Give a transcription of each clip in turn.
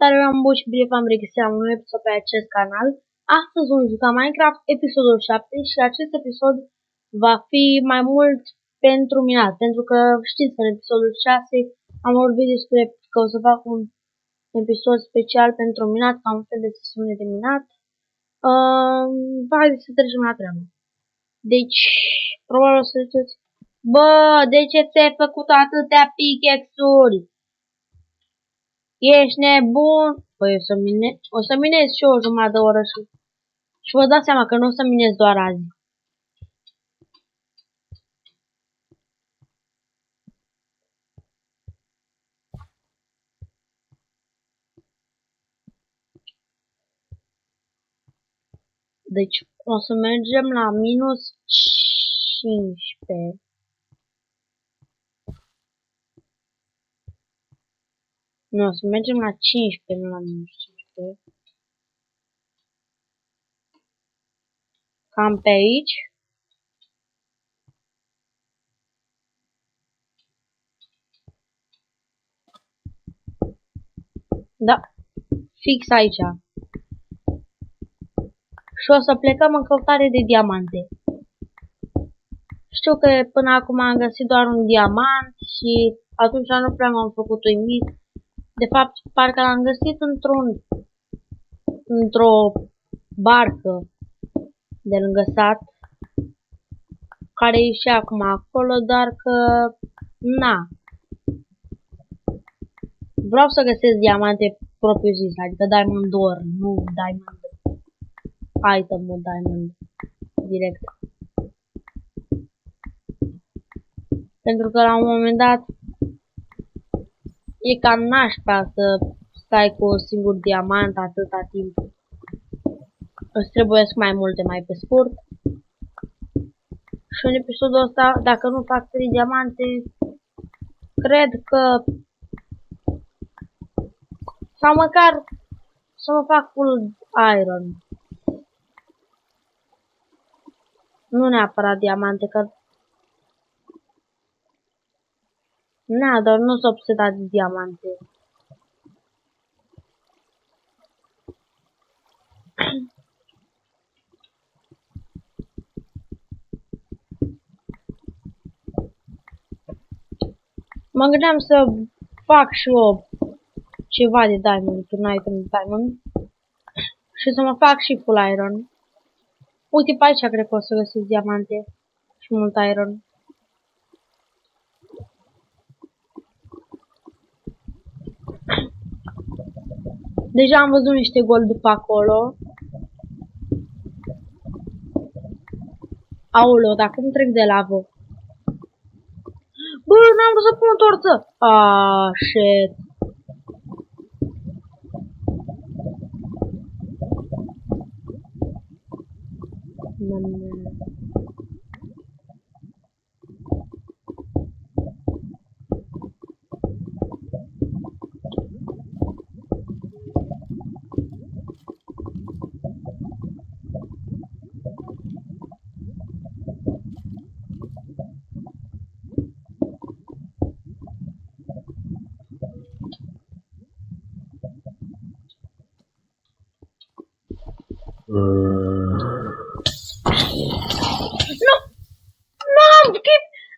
Salutare, am bun și bine v-am registrat la un nou episod pe acest canal. Astăzi vom juca Minecraft episodul 7 și acest episod va fi mai mult pentru minat, pentru că știți că în episodul 6 am vorbit despre că o să fac un episod special pentru minat, ca un fel de sesiune de minat. Haideți să trecem la treabă. Deci, probabil o să ziceți, bă, de ce ți-ai făcut atâtea pickaxe-uri? Ești nebun? Păi o să minez și eu o jumătate de oră și vă dați seama că nu o să minez doar azi. Deci o să mergem la minus 15. Nu, o să mergem la 15, nu la minus 15. Cam pe aici. Da, fix aici. Și o să plecăm în căutare de diamante. Știu că până acum am găsit doar un diamant și atunci nu prea m-am făcut uimit. De fapt, parcă l-am găsit într-o barcă de lângă sat, care e și acum acolo, dar că, na, vreau să găsesc diamante propriu zis, adică diamond ore, nu diamond item, diamond direct. Pentru că la un moment dat e cam nașpa să stai cu un singur diamant atâta timp. Îți trebuiesc mai multe, mai pe scurt. Și în episodul ăsta, dacă nu fac 3 diamante, cred că, sau măcar să mă fac full iron. Nu neapărat diamante, că dar nu s-a obsedat de diamante. Mă gândeam să fac și eu ceva de diamond, un item de diamond. Și să mă fac și full iron. Uite, pe aici cred că o să găsesc diamante și mult iron. Deja am văzut niște gold pe acolo. Aoleu, dacă nu trec de lavă. Bă, n-am vrut să pun o torță. Shit.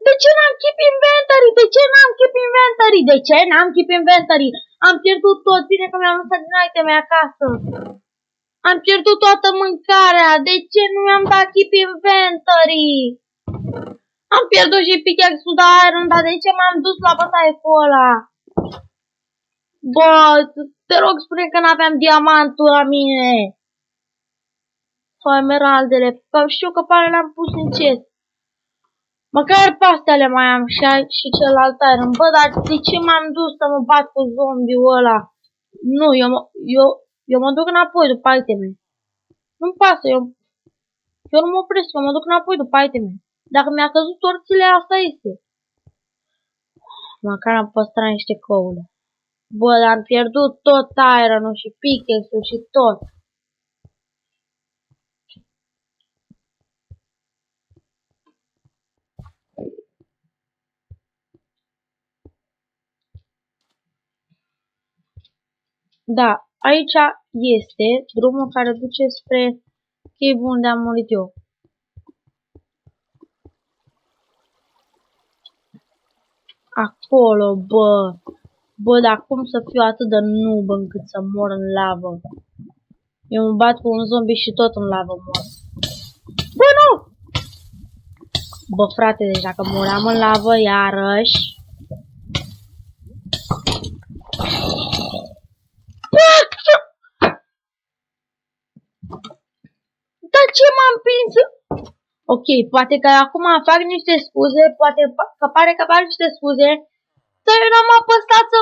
De ce n-am keep inventory? De ce n-am keep inventory? De ce n-am keep inventory? Am pierdut tot. Bine că mi-am lăsat din iteme acasă. Am pierdut toată mâncarea. De ce nu mi-am dat keep inventory? Am pierdut și pickaxe-ul de iron, dar de ce m-am dus la bătaie cu ăla? Bă, te rog, spune că n-aveam diamantul la mine. Sau emeraldele. Că știu că pe le-am pus în chest. Măcar pe astea le mai am și celălalt iron. Bă, dar de ce m-am dus să mă bat cu zombiul ăla? Nu, eu mă duc înapoi după iteme. Nu-mi pasă, eu nu mă opresc, eu mă duc înapoi după iteme. Dacă mi-a căzut torțile, asta este. Măcar am păstrat niște coule. Bă, dar am pierdut tot iron-ul și pickaxe-ul și tot. Da, aici este drumul care duce spre cave unde am murit eu. Acolo, bă. Bă, dar cum să fiu atât de noob încât să mor în lavă? Eu mă bat cu un zombie și tot în lavă mor. Bă, nu! Bă, frate, deci dacă muream în lavă iarăși... Dar ce m-am prins? Ok, poate că acum fac niște scuze, poate că pare că fac niște scuze, dar eu n-am apăsat să...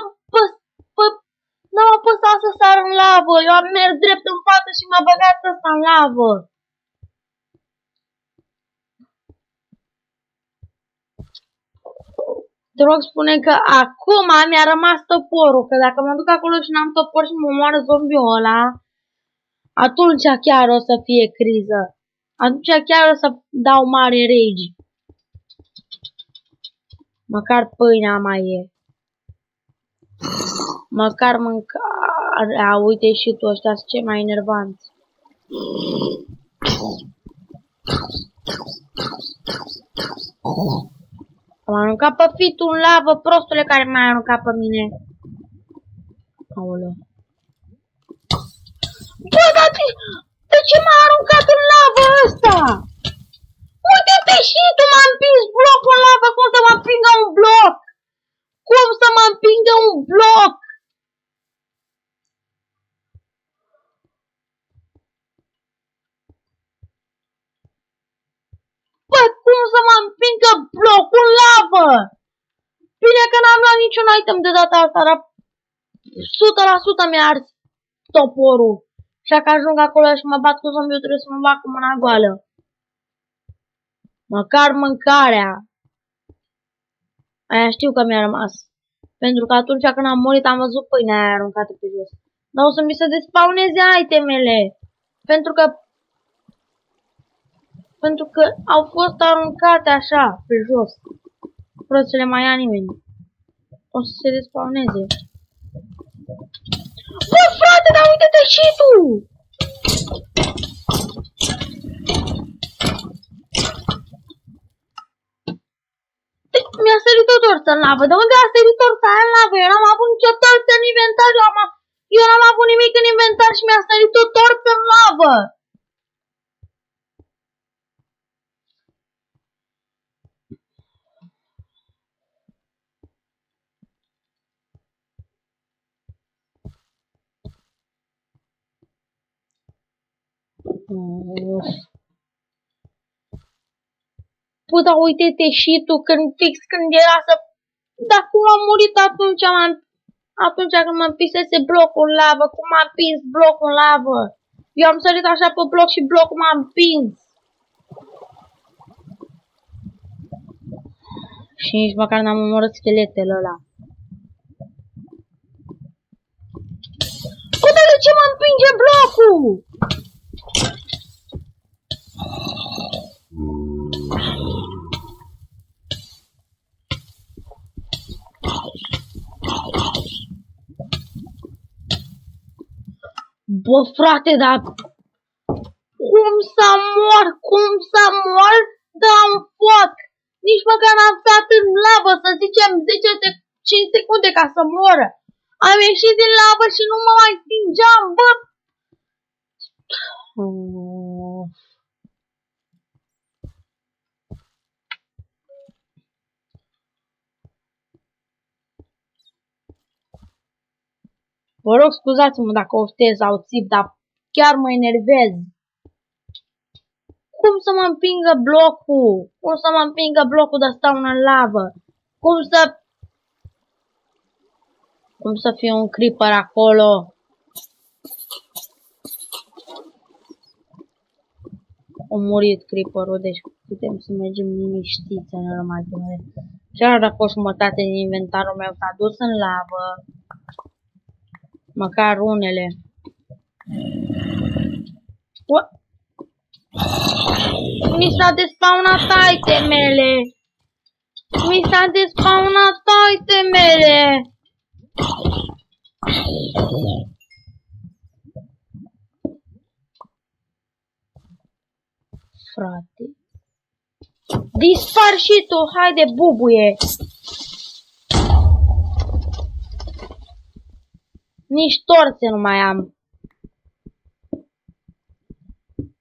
N-am apăsat să sar în lavă, eu am mers drept în față și m-a băgat ăsta în lavă. Te rog, spune că acum mi-a rămas toporul, că dacă mă duc acolo și n-am topor și mă moară zombiul ăla, atunci chiar o să fie criză. Atunci chiar o să dau mare rage. Măcar pâinea mai e. Măcar mâncarea, uite și tu, ăștia sunt cei mai enervanți. Am aruncat pe fitul în lavă, prostule care m-a aruncat pe mine. Aoleu. Bă, dar de ce m-a aruncat în lavă ăsta? Uite-te și tu, m-a împins blocul în lavă, cum să mă împingă un bloc? Cum să mă împingă un bloc? Bă, cum să mă împingă blocul în lavă? Bine că n-am luat niciun item de data asta, dar 100% mi-a ars toporul. Și dacă ajung acolo și mă bat cu zombiul, trebuie să mă bat cu mâna goală. Măcar mâncarea. Aia știu că mi-a rămas. Pentru că atunci când am murit am văzut pâinea aia aruncată pe jos. Dar o să mi se despawneze itemele. Pentru că au fost aruncate așa, pe jos. Fără să le mai ia nimeni. O să se despawneze. Bă, frate, dar uite-te și tu! Mi-a sărit o torță în lavă. De unde a sărit torța aia în lavă? Eu n-am avut nicio torță în inventar. Eu n-am avut nimic în inventar și mi-a sărit o torță în lavă. Păi, dar uite-te și tu, când era să... Dar cum am murit atunci când mă împisese blocul în lavă, cum m-a împins blocul în lavă? Eu am sărit așa pe bloc și blocul m-a împins. Și nici măcar n-am omorât scheletele ăla. Păi, dar de ce mă împinge blocul? Bă, frate, dar cum să mor de un foc? Nici măcar n-am stat în lavă, să zicem 5 secunde ca să moră. Am ieșit din lavă și nu mă mai stingeam, bă! Vă rog, scuzați-mă dacă oftez sau țip, dar chiar mă enervez. Cum să mă împingă blocul? Cum să mă împingă blocul de stau în lavă? Cum să fie un creeper acolo? A murit creeperul, deci putem să mergem liniștiți în urma de mine. Chiar dacă o jumătate din inventarul meu s-a dus în lavă, măcar unele. Mi s-a despawnat itemele. Mi s-a despawnat itemele. frate. Dispar și tu, haide, bubuie. Nici torțe nu mai am.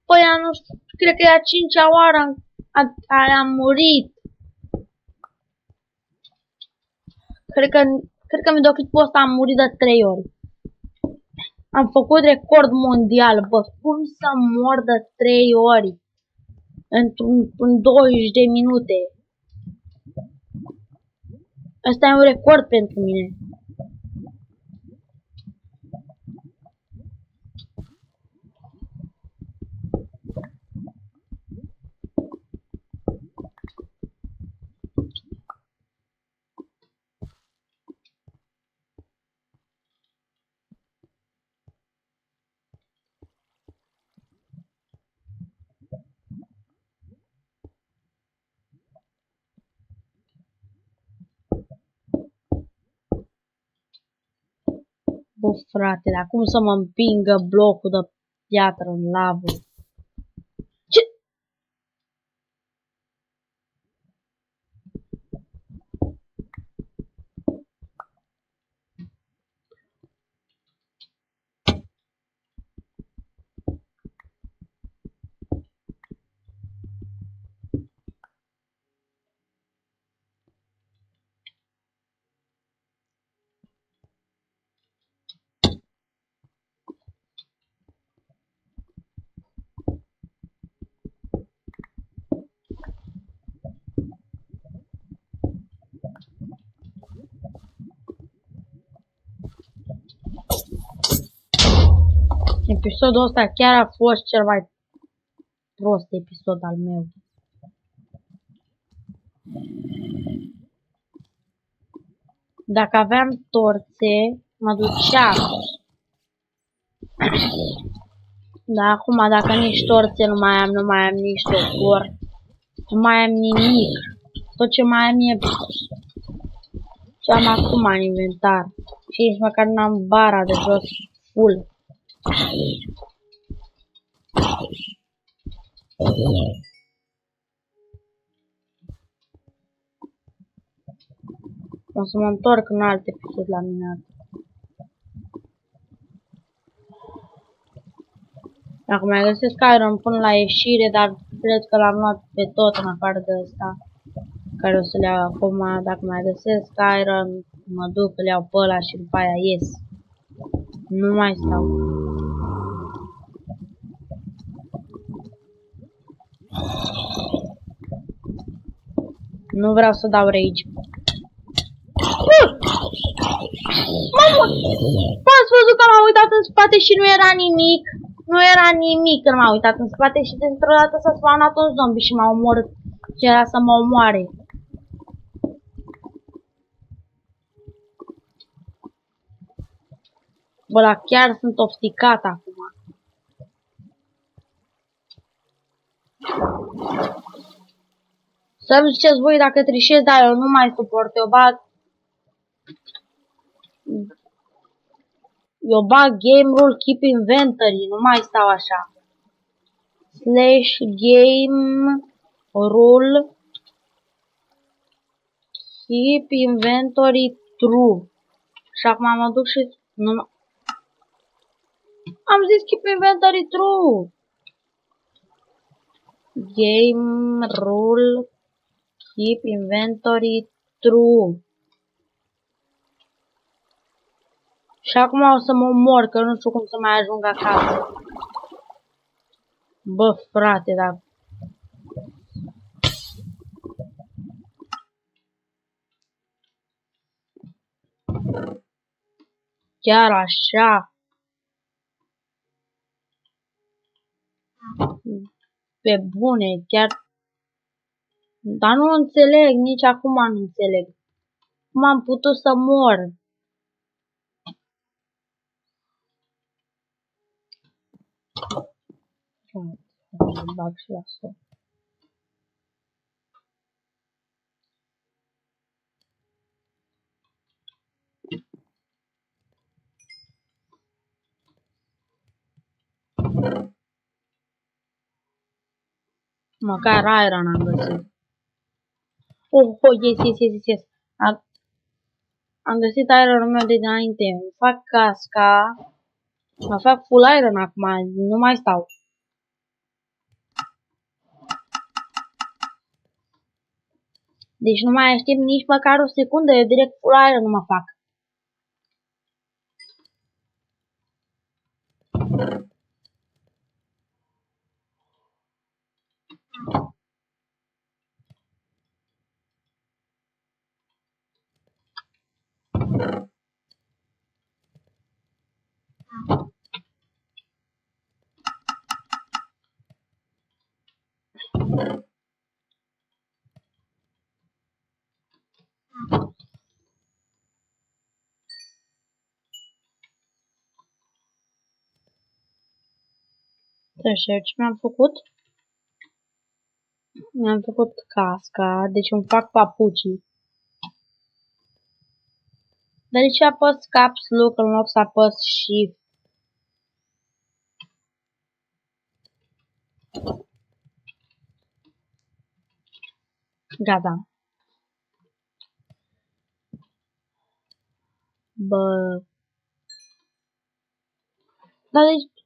Păi, nu știu, cred că e a 5-a oară care am murit. Cred că videoclipul ăsta am murit de 3 ori. Am făcut record mondial, bă, cum să mor de 3 ori în 20 de minute. Asta e un record pentru mine. Bă, frate, dar cum să mă împingă blocul de piatră în lavă? Ce? Episodul ăsta chiar a fost cel mai prost episod al meu. Dacă aveam torțe, mă duceam. Dar acum, dacă nici torțe nu mai am nici topor, nu mai am nimic. Tot ce mai am e ce am acum în inventar. Și nici măcar n-am bara de jos full. O să mă întorc în alt episod la minat. Dacă mai găsesc iron până la ieșire, dar cred că l-am luat pe tot în afară de ăsta, care o să le iau acum. Dacă mai găsesc iron, mă duc, îl iau pe ăla și după aia ies. Nu mai stau. Nu vreau să dau rage. Mamă! M-ați văzut că m-am uitat în spate și nu era nimic? Nu era nimic când m-am uitat în spate și dintr-o dată s-a spawnat un zombie și m-a omorât. Și era să mă omoare. Bă, dar chiar sunt ofticat acum. Să-mi ziceți voi dacă trișez, dar eu nu mai suport. Eu bag game rule keep inventory, nu mai stau așa. Slash game rule keep inventory true. Și acum mă duc și nu am zis keep inventory true. Game rule keep inventory true. Și acum o să mă omor, că nu știu cum să mai ajung acasă. Bă, frate, dar... Chiar așa? Pe bune, chiar... Dar nu înțeleg, nici acum nu înțeleg. Cum am putut să mor? Bag și la sol. Măcar iron am găsit. Oh, yes. Am găsit ironul meu de dinainte. Îmi fac casca. Mă fac full iron acum. Nu mai stau. Deci nu mai aștept nici măcar o secundă. Eu direct full iron nu mă fac. Așa, ce mi-am făcut? Mi-am făcut casca, deci îmi fac papucii. Dar de ce apăs caps lock în loc să apăs shift? Gata. Bă. Dar deci...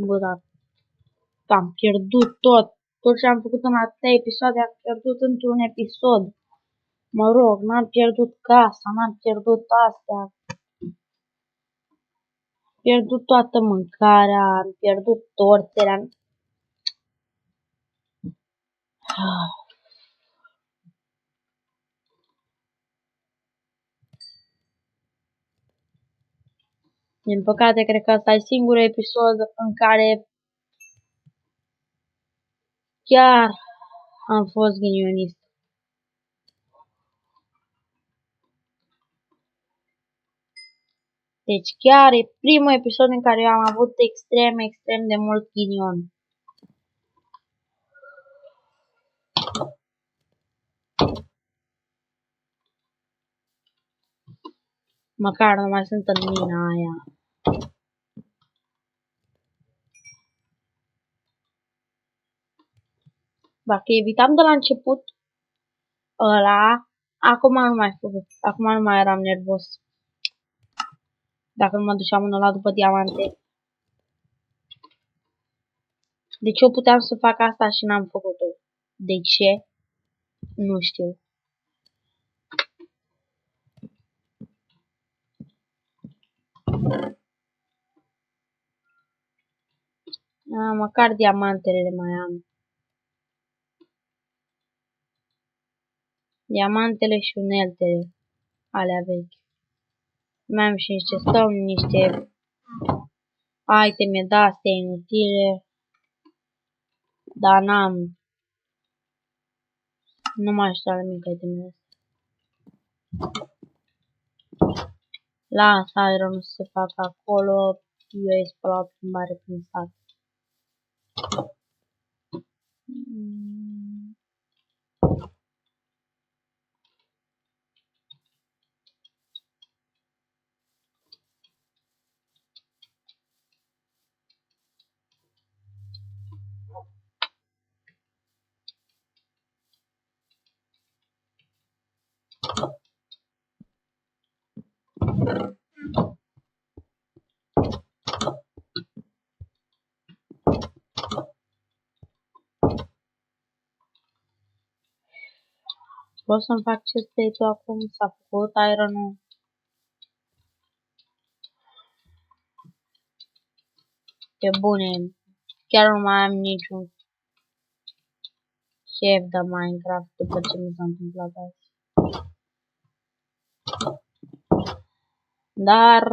Bă, dar am pierdut tot. Tot ce am făcut în atâtea episoade am pierdut într-un episod. Mă rog, n-am pierdut casa, n-am pierdut astea. Am pierdut toată mâncarea, am pierdut tortele, am... Din păcate, cred că ăsta e singurul episod în care chiar am fost ghinionist. Deci chiar e primul episod în care eu am avut extrem de mult ghinion. Măcar nu mai sunt în mina aia. Dacă evitam de la început ăla, acum nu mai eram nervos. Dacă nu mă duceam în ăla după diamante. Deci eu puteam să fac asta și n-am făcut-o. De ce? Nu știu. Măcar diamantele le mai am. Diamantele și uneltele alea vechi. Mai am și niște stone, niște iteme de-astea inutile. Dar n-am. Nu mai știu la nimic itemele astea. Lasă iron să se facă acolo. Eu ies pe la o plimbare prin sat. Pot să-mi fac chestplate-ul acum? S-a făcut iron-ul. Pe bune, chiar nu mai am niciun chef de Minecraft după ce mi s-a întâmplat azi. Dar,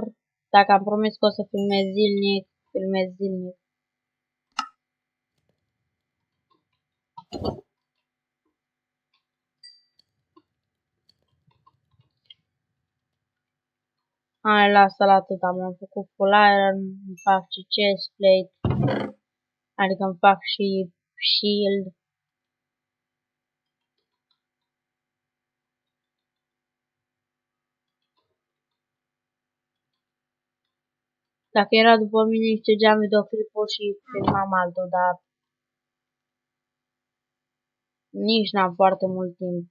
dacă am promis că o să filmez zilnic, filmez zilnic. Hai, lasă la atât, am făcut full iron, îmi fac și chestplate. Adică îmi fac și shield. Dacă era după mine, ștergeam videoclipul și filmam altul, dar nici n-am foarte mult timp.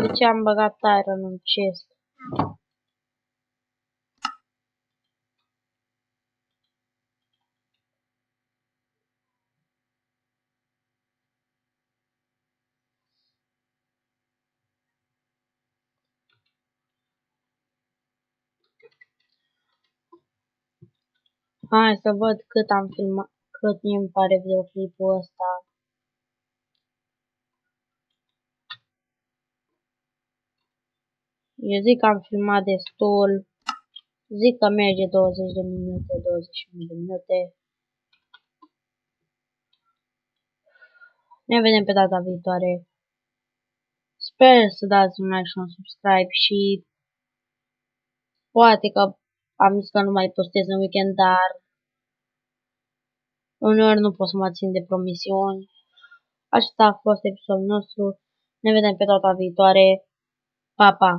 De ce am băgat iron în chest? Hai să văd cât am filmat, cât îmi pare videoclipul ăsta. Eu zic că am filmat destul. Zic că merge 20 de minute, 21 de minute. Ne vedem pe data viitoare. Sper să dați un like și un subscribe și poate că am zis că nu mai postez în weekend, dar uneori nu pot să mă țin de promisiuni. Acesta a fost episodul nostru. Ne vedem pe data viitoare. Pa, pa!